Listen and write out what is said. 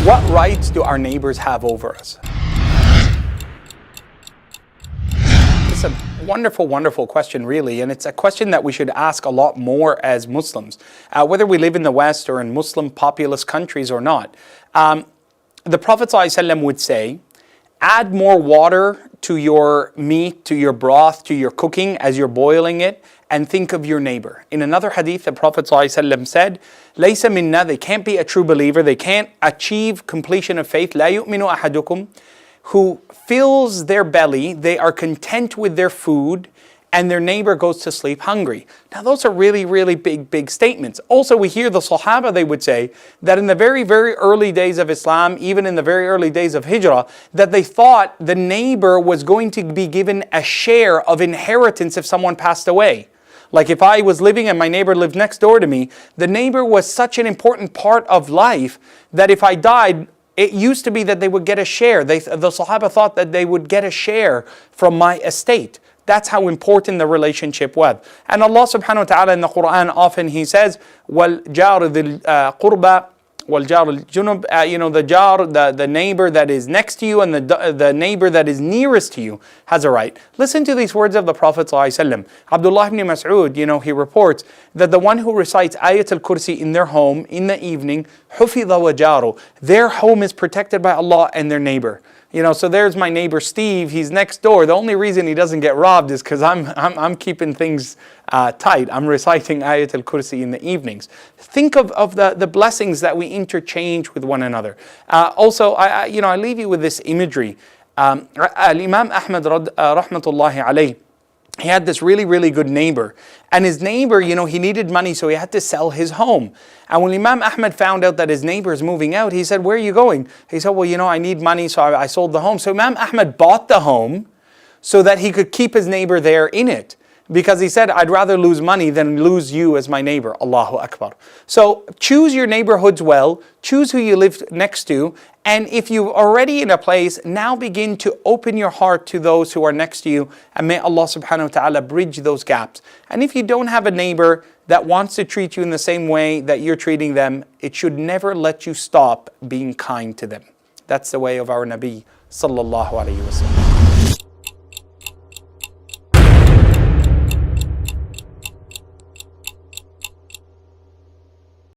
What rights do our neighbors have over us? It's a wonderful, wonderful question, really, and it's a question that we should ask a lot more as Muslims, whether we live in the West or in Muslim populous countries or not. The Prophet ﷺ would say, add more water to your meat, to your broth, to your cooking as you're boiling it, and think of your neighbor. In another hadith, the Prophet ﷺ said, "Laysa minna," they can't be a true believer, they can't achieve completion of faith. "La yu'minu ahadukum," who fills their belly, they are content with their food, and their neighbor goes to sleep hungry. Now those are really, really big statements. Also, we hear the Sahaba, they would say, that in the very, very early days of Islam, even in the very early days of Hijrah, that they thought the neighbor was going to be given a share of inheritance if someone passed away. Like if I was living and my neighbor lived next door to me, the neighbor was such an important part of life that if I died, it used to be that they would get a share. The Sahaba thought that they would get a share from my estate. That's how important the relationship was. And Allah subhanahu wa ta'ala in the Qur'an often He says, وَالْجَارُ ذِي الْقُرْبَى وَالْجَارُ الْجُنُبِ, the neighbor that is next to you and the neighbor that is nearest to you has a right. Listen to these words of the Prophet ﷺ. Abdullah ibn Mas'ud, he reports that the one who recites Ayat al-Kursi in their home in the evening, حُفِظَ وَجَارُ, their home is protected by Allah and their neighbor. So there's my neighbor Steve, he's next door. The only reason he doesn't get robbed is because I'm keeping things tight. I'm reciting Ayat al-Kursi in the evenings. Think of the blessings that we interchange with one another. Also, I leave you with this imagery. Imam Ahmad rahmatullahi alayhi, he had this really, really good neighbor. And his neighbor, he needed money, so he had to sell his home. And when Imam Ahmad found out that his neighbor is moving out, he said, "Where are you going?" He said, "Well, I need money, so I sold the home." So Imam Ahmad bought the home so that he could keep his neighbor there in it. Because he said, "I'd rather lose money than lose you as my neighbor." Allahu Akbar. So choose your neighborhoods well, choose who you live next to, and if you're already in a place, now begin to open your heart to those who are next to you, and may Allah subhanahu wa ta'ala bridge those gaps. And if you don't have a neighbor that wants to treat you in the same way that you're treating them, it should never let you stop being kind to them. That's the way of our Nabi sallallahu alayhi wa sallam.